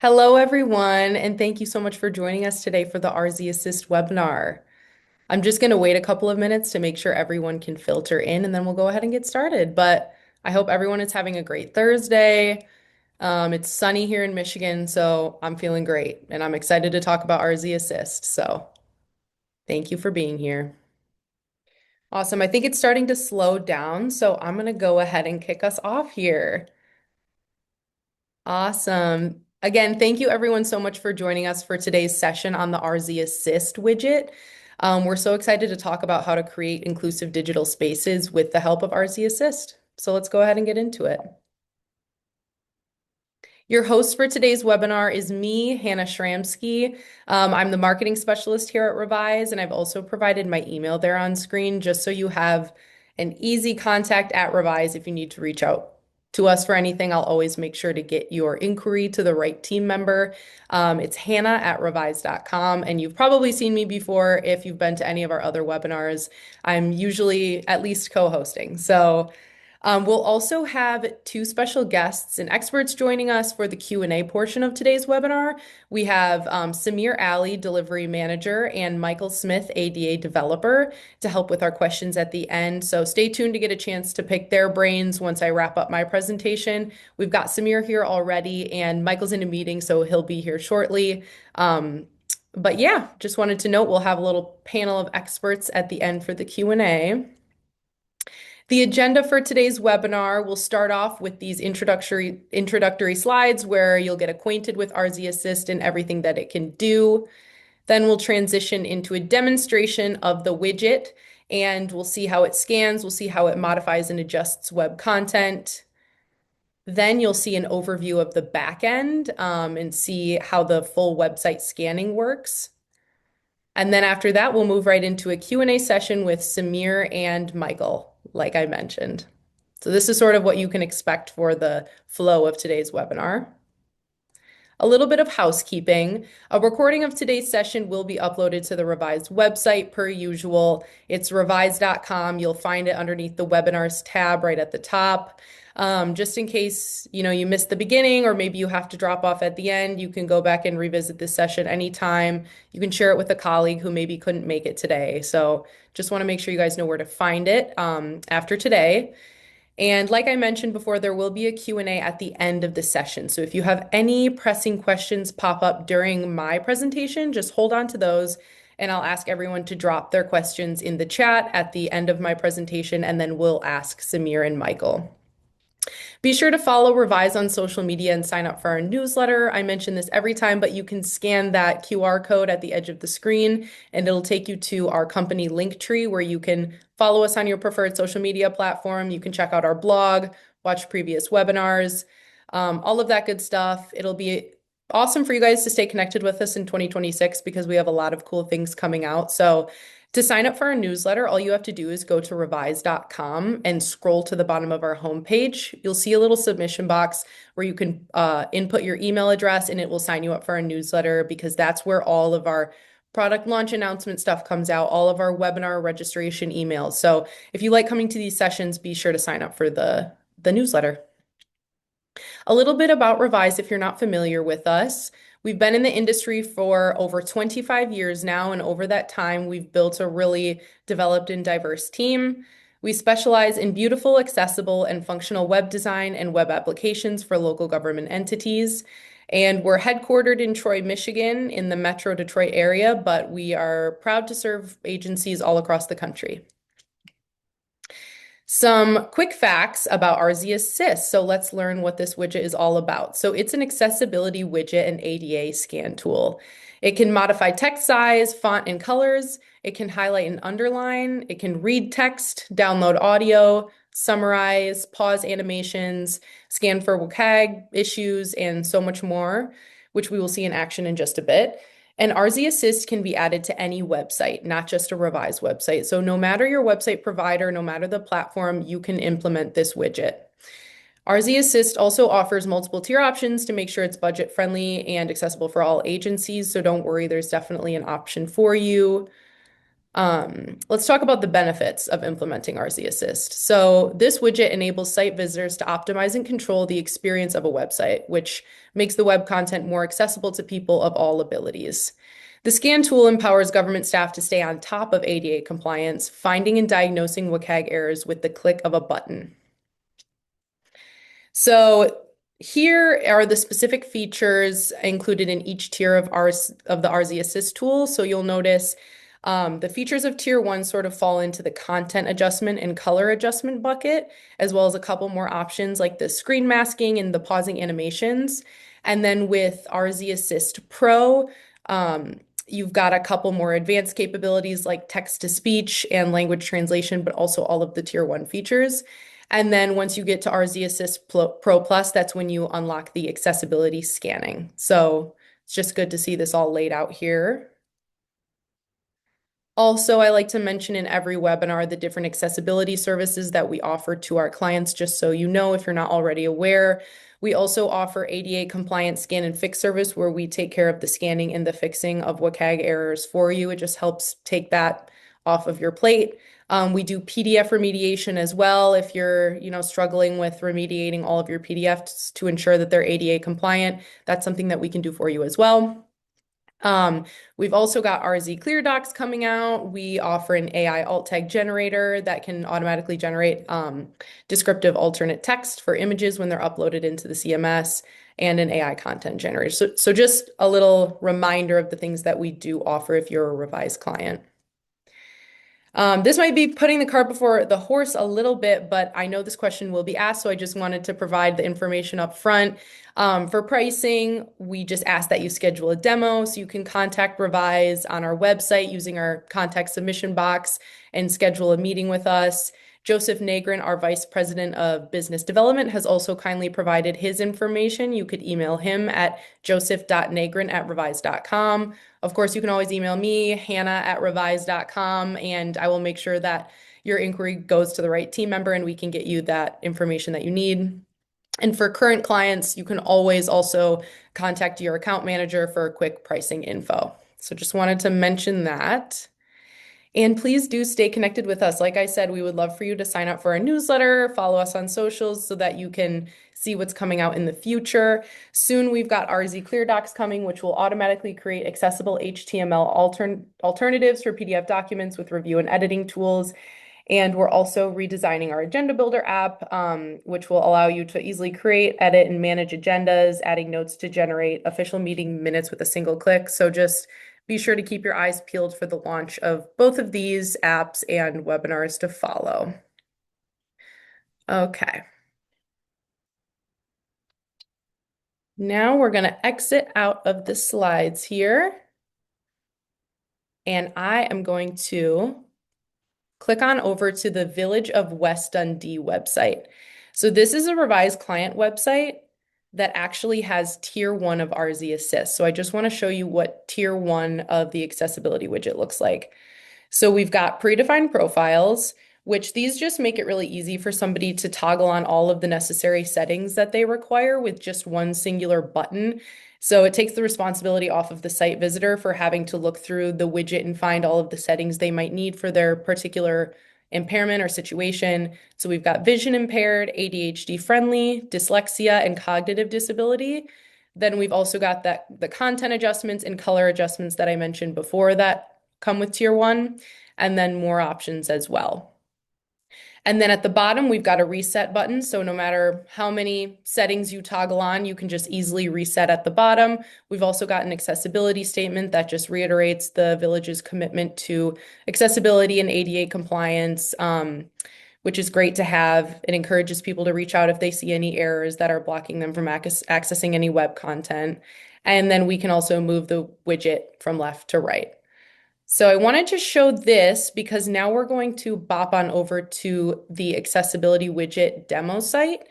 Hello, everyone, and thank you so much for joining us today for the RZ Assist webinar. I'm just going to wait a couple of minutes to make sure everyone can filter in, and then we'll go ahead and get started. But I hope everyone is having a great Thursday. It's sunny here in Michigan, so I'm feeling great, and I'm excited to talk about RZ Assist. So thank you for being here. Awesome. I think it's starting to slow down, so I'm going to go ahead and kick us off here. Awesome. Again, thank you everyone so much for joining us for today's session on the RZ Assist widget. We're so excited to talk about how to create inclusive digital spaces with the help of RZ Assist. So let's go ahead and get into it. Your host for today's webinar is me, Hannah Shramsky. I'm the marketing specialist here at Revize, and I've also provided my email there on screen just so you have an easy contact at Revize if you need to reach out to us for anything. I'll always make sure to get your inquiry to the right team member. It's hannah@revize.com, and you've probably seen me before if you've been to any of our other webinars. I'm usually at least co-hosting. We'll also have two special guests and experts joining us for the Q&A portion of today's webinar. We have Samir Ali, Delivery Manager, and Michael Smith, ADA Developer, to help with our questions at the end. So stay tuned to get a chance to pick their brains once I wrap up my presentation. We've got Samir here already, and Michael's in a meeting, so he'll be here shortly. But yeah, just wanted to note we'll have a little panel of experts at the end for the Q&A. The agenda for today's webinar will start off with these introductory slides where you'll get acquainted with RZ Assist and everything that it can do. Then we'll transition into a demonstration of the widget, and we'll see how it scans, we'll see how it modifies and adjusts web content. Then you'll see an overview of the backend and see how the full website scanning works. And then after that, we'll move right into a Q&A session with Samir and Michael, like I mentioned. So this is sort of what you can expect for the flow of today's webinar. A little bit of housekeeping. A recording of today's session will be uploaded to the Revize website per usual. It's revize.com. You'll find it underneath the webinars tab right at the top. Just in case, you missed the beginning or maybe you have to drop off at the end, you can go back and revisit this session anytime. You can share it with a colleague who maybe couldn't make it today. So just want to make sure you guys know where to find it after today. And like I mentioned before, there will be a Q&A at the end of the session. So if you have any pressing questions pop up during my presentation, just hold on to those and I'll ask everyone to drop their questions in the chat at the end of my presentation, and then we'll ask Samir and Michael. Be sure to follow Revize on social media and sign up for our newsletter. I mention this every time, but you can scan that QR code at the edge of the screen and it'll take you to our company link tree where you can follow us on your preferred social media platform. You can check out our blog, watch previous webinars, all of that good stuff. It'll be awesome for you guys to stay connected with us in 2026 because we have a lot of cool things coming out. So to sign up for our newsletter, all you have to do is go to revize.com and scroll to the bottom of our homepage. You'll see a little submission box where you can input your email address and it will sign you up for our newsletter because that's where all of our product launch announcement stuff comes out, all of our webinar registration emails. So if you like coming to these sessions, be sure to sign up for the newsletter. A little bit about Revize if you're not familiar with us. We've been in the industry for over 25 years now, and over that time, we've built a really developed and diverse team. We specialize in beautiful, accessible, and functional web design and web applications for local government entities. And we're headquartered in Troy, Michigan, in the Metro Detroit area, but we are proud to serve agencies all across the country. Some quick facts about RZ Assist. So let's learn what this widget is all about. So it's an accessibility widget and ADA scan tool. It can modify text size, font, and colors. It can highlight and underline. It can read text, download audio, summarize, pause animations, scan for WCAG issues, and so much more, which we will see in action in just a bit. And RZ Assist can be added to any website, not just a Revize website. So no matter your website provider, no matter the platform, you can implement this widget. RZ Assist also offers multiple tier options to make sure it's budget friendly and accessible for all agencies. So don't worry, there's definitely an option for you. Let's talk about the benefits of implementing RZ Assist. So this widget enables site visitors to optimize and control the experience of a website, which makes the web content more accessible to people of all abilities. The scan tool empowers government staff to stay on top of ADA compliance, finding and diagnosing WCAG errors with the click of a button. So here are the specific features included in each tier of the RZ Assist tool. So you'll notice the features of tier one sort of fall into the content adjustment and color adjustment bucket, as well as a couple more options like the screen masking and the pausing animations. And then with RZ Assist Pro, you've got a couple more advanced capabilities like text to speech and language translation, but also all of the tier one features. And then once you get to RZ Assist Pro Plus, that's when you unlock the accessibility scanning. So it's just good to see this all laid out here. Also, I like to mention in every webinar the different accessibility services that we offer to our clients, just so you know if you're not already aware. We also offer ADA compliant scan and fix service where we take care of the scanning and the fixing of WCAG errors for you. It just helps take that off of your plate. We do PDF remediation as well if you're, struggling with remediating all of your PDFs to ensure that they're ADA compliant. That's something that we can do for you as well. We've also got RZ Clear Docs coming out. We offer an AI alt tag generator that can automatically generate descriptive alternate text for images when they're uploaded into the CMS, and an AI content generator. So just a little reminder of the things that we do offer if you're a Revize client. This might be putting the cart before the horse a little bit, but I know this question will be asked, so I just wanted to provide the information up front. For pricing, we just ask that you schedule a demo so you can contact Revize on our website using our contact submission box and schedule a meeting with us. Joseph Nagrin, our Vice President of Business Development, has also kindly provided his information. You could email him at joseph.nagrin@revize.com. Of course, you can always email me, hannah@revize.com, and I will make sure that your inquiry goes to the right team member and we can get you that information that you need. And for current clients, you can always also contact your account manager for quick pricing info. So just wanted to mention that. And please do stay connected with us. Like I said, we would love for you to sign up for our newsletter, follow us on socials so that you can see what's coming out in the future. Soon we've got RZ Clear Docs coming, which will automatically create accessible HTML alternatives for PDF documents with review and editing tools. And we're also redesigning our Agenda Builder app, which will allow you to easily create, edit, and manage agendas, adding notes to generate official meeting minutes with a single click. So just be sure to keep your eyes peeled for the launch of both of these apps and webinars to follow. Okay. Now we're going to exit out of the slides here. And I am going to click on over to the Village of West Dundee website. So this is a Revize client website that actually has tier one of RZ Assist. So I just want to show you what tier one of the accessibility widget looks like. So we've got predefined profiles, which these just make it really easy for somebody to toggle on all of the necessary settings that they require with just one singular button. So it takes the responsibility off of the site visitor for having to look through the widget and find all of the settings they might need for their particular impairment or situation. So we've got vision impaired, ADHD friendly, dyslexia, and cognitive disability. Then we've also got the content adjustments and color adjustments that I mentioned before that come with tier one, and then more options as well. And then at the bottom, we've got a reset button. So no matter how many settings you toggle on, you can just easily reset at the bottom. We've also got an accessibility statement that just reiterates the village's commitment to accessibility and ADA compliance, which is great to have. It encourages people to reach out if they see any errors that are blocking them from accessing any web content. And then we can also move the widget from left to right. So I wanted to show this because now we're going to bop on over to the accessibility widget demo site,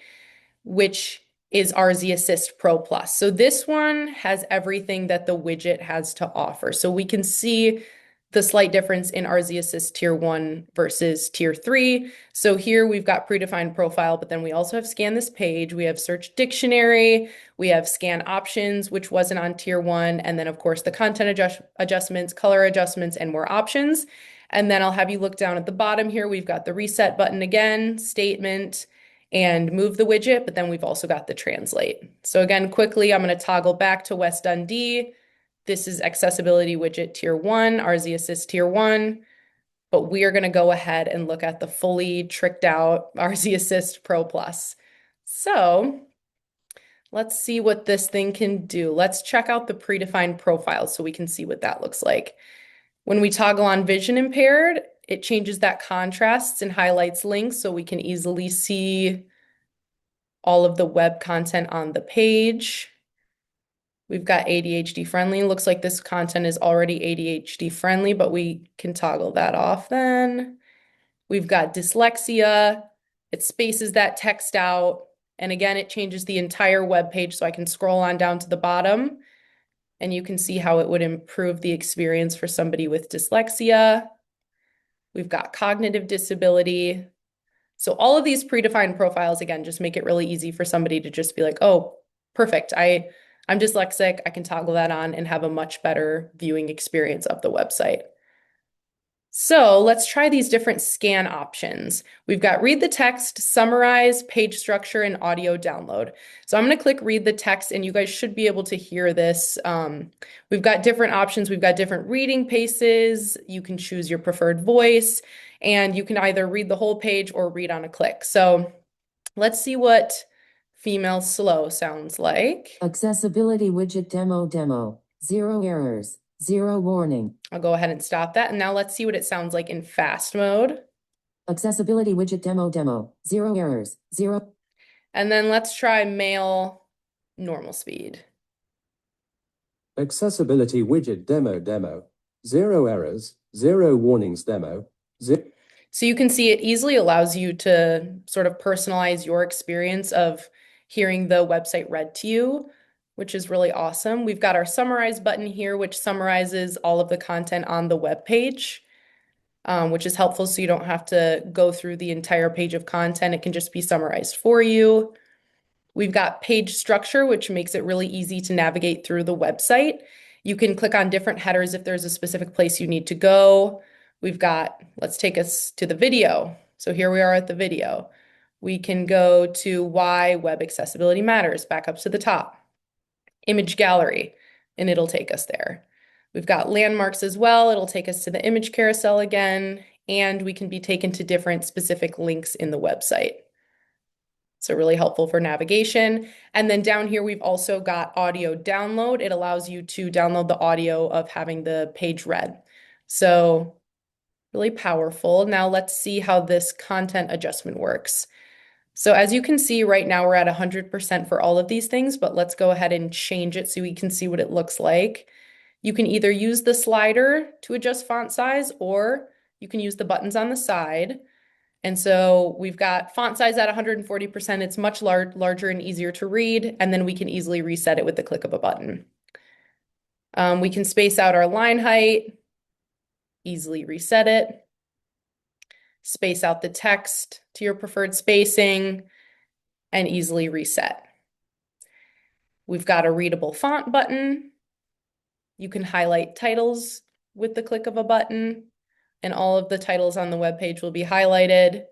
which is RZ Assist Pro Plus. So this one has everything that the widget has to offer. So we can see the slight difference in RZ Assist Tier 1 versus Tier 3. So here we've got predefined profile, but then we also have scan this page. We have search dictionary. We have scan options, which wasn't on Tier 1. And then, of course, the content adjustments, color adjustments, and more options. And then I'll have you look down at the bottom here. We've got the reset button again, statement, and move the widget, but then we've also got the translate. So again, quickly, I'm going to toggle back to West Dundee. This is accessibility widget tier 1, RZ Assist tier 1, but we are going to go ahead and look at the fully tricked out RZ Assist Pro Plus. So let's see what this thing can do. Let's check out the predefined profiles so we can see what that looks like. When we toggle on vision impaired, it changes that contrasts and highlights links so we can easily see all of the web content on the page. We've got ADHD friendly. Looks like this content is already ADHD friendly, but we can toggle that off then. We've got dyslexia. It spaces that text out. And again, it changes the entire web page so I can scroll on down to the bottom and you can see how it would improve the experience for somebody with dyslexia. We've got cognitive disability. So all of these predefined profiles, again, just make it really easy for somebody to just be like, oh, perfect. I'm dyslexic. I can toggle that on and have a much better viewing experience of the website. So let's try these different scan options. We've got read the text, summarize, page structure, and audio download. So I'm going to click read the text and you guys should be able to hear this. We've got different options. We've got different reading paces. You can choose your preferred voice and you can either read the whole page or read on a click. So let's see what female slow sounds like. Accessibility widget demo. 0 errors. 0 warning. I'll go ahead and stop that. And now let's see what it sounds like in fast mode. Accessibility widget demo. 0 errors. 0. And then let's try male normal speed. Accessibility widget demo. 0 errors, 0 warnings demo. So you can see it easily allows you to sort of personalize your experience of hearing the website read to you, which is really awesome. We've got our summarize button here, which summarizes all of the content on the web page, which is helpful so you don't have to go through the entire page of content. It can just be summarized for you. We've got page structure, which makes it really easy to navigate through the website. You can click on different headers if there's a specific place you need to go. We've got, let's take us to the video. So here we are at the video. We can go to why web accessibility matters, back up to the top. Image gallery, and it'll take us there. We've got landmarks as well. It'll take us to the image carousel again, and we can be taken to different specific links in the website. So really helpful for navigation. And then down here, we've also got audio download. It allows you to download the audio of having the page read. So really powerful. Now let's see how this content adjustment works. So as you can see right now, we're at 100% for all of these things, but let's go ahead and change it so we can see what it looks like. You can either use the slider to adjust font size, or you can use the buttons on the side. And so we've got font size at 140%. It's much larger and easier to read, and then we can easily reset it with the click of a button. We can space out our line height, easily reset it. Space out the text to your preferred spacing, and easily reset. We've got a readable font button. You can highlight titles with the click of a button, and all of the titles on the web page will be highlighted.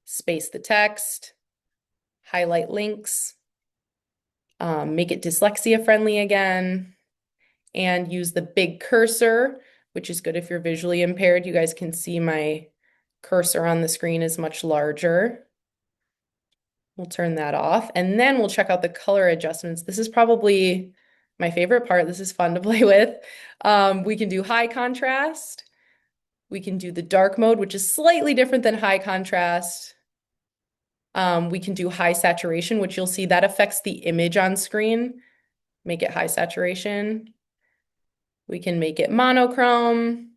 Space the text, highlight links, make it dyslexia friendly again, and use the big cursor, which is good if you're visually impaired. You guys can see my cursor on the screen is much larger. We'll turn that off, and then we'll check out the color adjustments. This is probably my favorite part. This is fun to play with. We can do high contrast. We can do the dark mode, which is slightly different than high contrast. We can do high saturation, which you'll see that affects the image on screen. Make it high saturation. We can make it monochrome,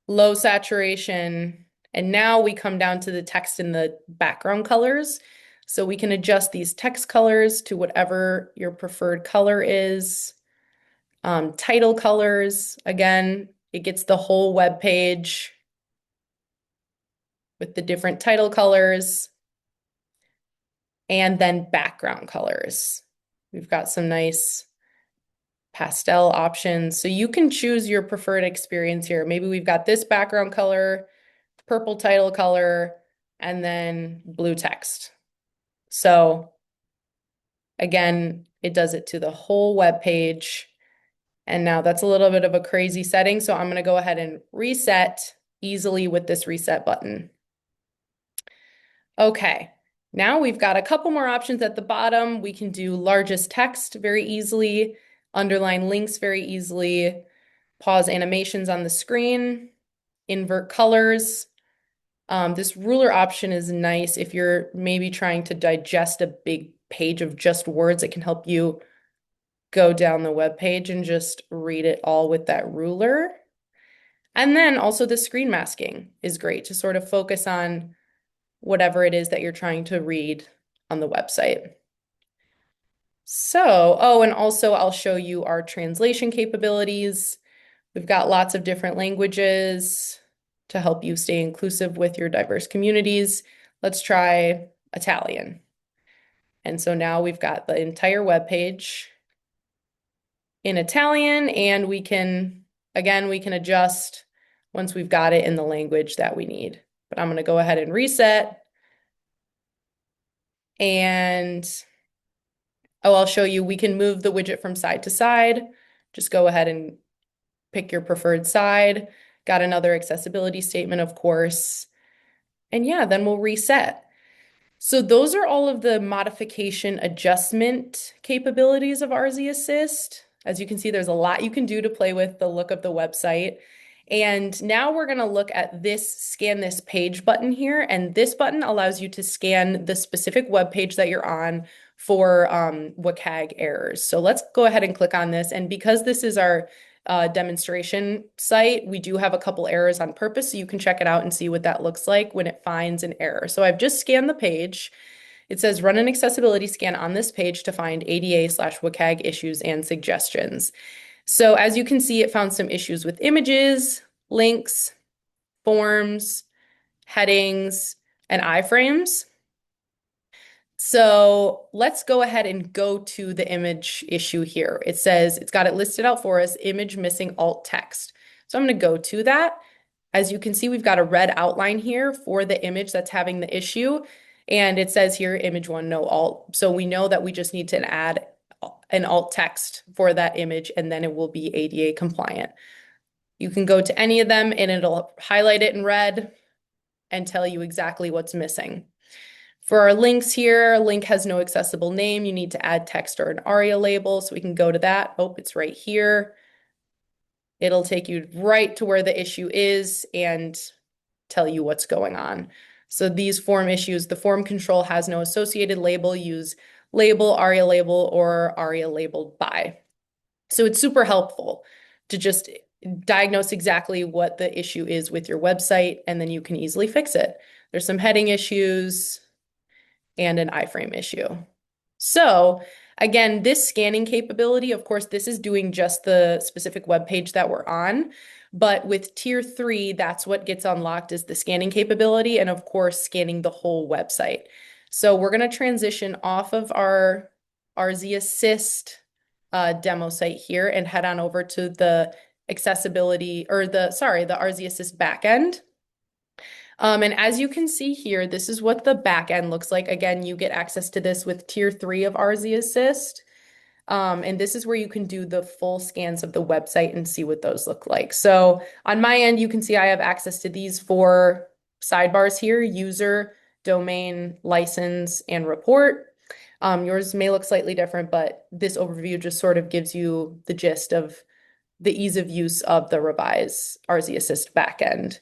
low saturation, and now we come down to the text and the background colors. So we can adjust these text colors to whatever your preferred color is. Title colors, again, it gets the whole web page with the different title colors, and then background colors. We've got some nice pastel options. So you can choose your preferred experience here. Maybe we've got this background color, purple title color, and then blue text. So again, it does it to the whole web page. And now that's a little bit of a crazy setting. So I'm going to go ahead and reset easily with this reset button. Okay, now we've got a couple more options at the bottom. We can do largest text very easily, underline links very easily, pause animations on the screen, invert colors. This ruler option is nice if you're maybe trying to digest a big page of just words. It can help you go down the web page and just read it all with that ruler. And then also the screen masking is great to sort of focus on whatever it is that you're trying to read on the website. So, oh, and also I'll show you our translation capabilities. We've got lots of different languages to help you stay inclusive with your diverse communities. Let's try Italian. And so now we've got the entire web page in Italian, and we can, again, we can adjust once we've got it in the language that we need. But I'm going to go ahead and reset. And oh, I'll show you, we can move the widget from side to side. Just go ahead and pick your preferred side. Got another accessibility statement, of course. And yeah, then we'll reset. So those are all of the modification adjustment capabilities of RZ Assist. As you can see, there's a lot you can do to play with the look of the website. And now we're going to look at this scan this page button here. And this button allows you to scan the specific web page that you're on for WCAG errors. So let's go ahead and click on this. And because this is our demonstration site, we do have a couple errors on purpose, so you can check it out and see what that looks like when it finds an error. So I've just scanned the page. It says run an accessibility scan on this page to find ADA/WCAG issues and suggestions. So as you can see, it found some issues with images, links, forms, headings, and iframes. So let's go ahead and go to the image issue here. It says it's got it listed out for us, image missing alt text. So I'm going to go to that. As you can see, we've got a red outline here for the image that's having the issue. And it says here, image one, no alt. So we know that we just need to add an alt text for that image, and then it will be ADA compliant. You can go to any of them and it'll highlight it in red and tell you exactly what's missing. For our links here, link has no accessible name. You need to add text or an ARIA label, so we can go to that. Oh, it's right here. It'll take you right to where the issue is and tell you what's going on. So these form issues, the form control has no associated label. Use label, ARIA label, or ARIA labeled by. So it's super helpful to just diagnose exactly what the issue is with your website, and then you can easily fix it. There's some heading issues and an iframe issue. So again, this scanning capability, of course, this is doing just the specific web page that we're on. But with tier 3, that's what gets unlocked is the scanning capability, and of course, scanning the whole website. So we're going to transition off of our RZ Assist demo site here and head on over to the accessibility, or the RZ Assist backend. And as you can see here, this is what the backend looks like. Again, you get access to this with tier 3 of RZ Assist. And this is where you can do the full scans of the website and see what those look like. So on my end, you can see I have access to these 4 sidebars here: user, domain, license, and report. Yours may look slightly different, but this overview just sort of gives you the gist of the ease of use of the Revize RZ Assist backend.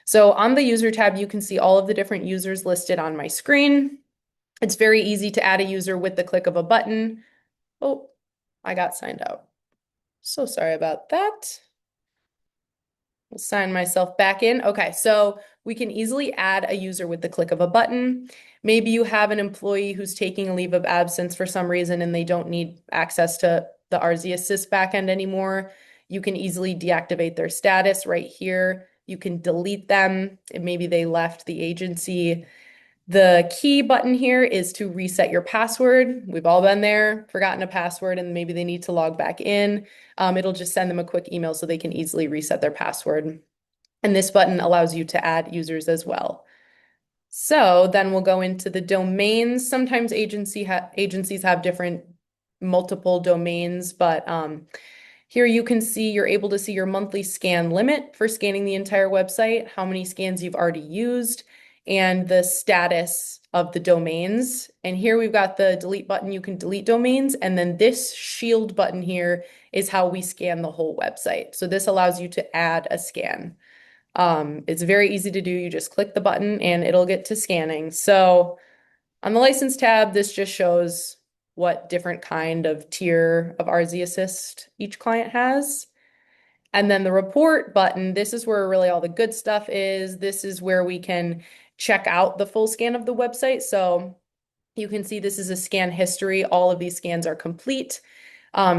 So on the user tab, you can see all of the different users listed on my screen. It's very easy to add a user with the click of a button. Oh, I got signed out. So sorry about that. I'll sign myself back in. Okay, so we can easily add a user with the click of a button. Maybe you have an employee who's taking a leave of absence for some reason and they don't need access to the RZ Assist backend anymore. You can easily deactivate their status right here. You can delete them. Maybe they left the agency. The key button here is to reset your password. We've all been there, forgotten a password, and maybe they need to log back in. It'll just send them a quick email so they can easily reset their password. And this button allows you to add users as well. So then we'll go into the domains. Sometimes agencies have different multiple domains, but here you can see you're able to see your monthly scan limit for scanning the entire website, how many scans you've already used, and the status of the domains. And here we've got the delete button. You can delete domains. And then this shield button here is how we scan the whole website. So this allows you to add a scan. It's very easy to do. You just click the button and it'll get to scanning. So on the license tab, this just shows what different kind of tier of RZ Assist each client has. And then the report button, this is where really all the good stuff is. This is where we can check out the full scan of the website. So you can see this is a scan history. All of these scans are complete.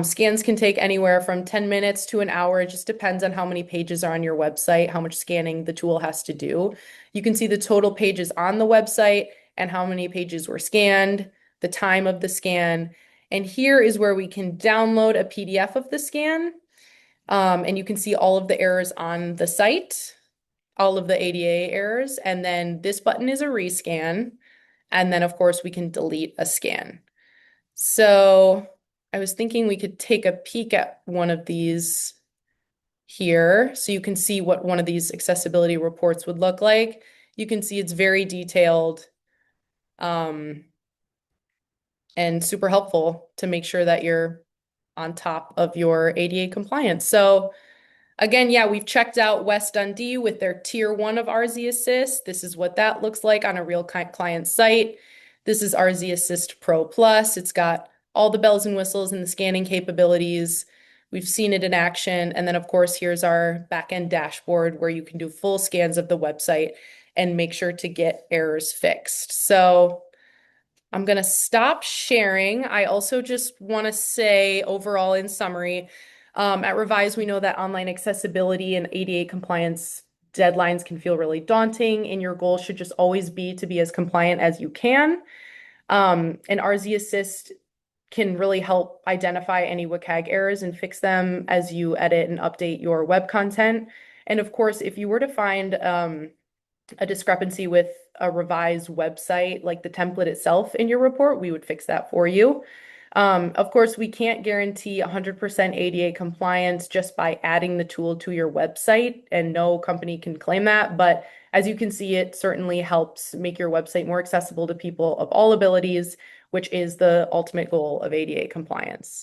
Scans can take anywhere from 10 minutes to an hour. It just depends on how many pages are on your website, how much scanning the tool has to do. You can see the total pages on the website and how many pages were scanned, the time of the scan. And here is where we can download a PDF of the scan. And you can see all of the errors on the site, all of the ADA errors. And then this button is a rescan. And then, of course, we can delete a scan. So I was thinking we could take a peek at one of these here so you can see what one of these accessibility reports would look like. You can see it's very detailed and super helpful to make sure that you're on top of your ADA compliance. So again, yeah, we've checked out West Dundee with their tier 1 of RZ Assist. This is what that looks like on a real client site. This is RZ Assist Pro Plus. It's got all the bells and whistles and the scanning capabilities. We've seen it in action. And then, of course, here's our backend dashboard where you can do full scans of the website and make sure to get errors fixed. So I'm going to stop sharing. I also just want to say overall in summary, at Revize, we know that online accessibility and ADA compliance deadlines can feel really daunting, and your goal should just always be to be as compliant as you can. And RZ Assist can really help identify any WCAG errors and fix them as you edit and update your web content. And of course, if you were to find a discrepancy with a revised website, like the template itself in your report, we would fix that for you. Of course, we can't guarantee 100% ADA compliance just by adding the tool to your website, and no company can claim that. But as you can see, it certainly helps make your website more accessible to people of all abilities, which is the ultimate goal of ADA compliance.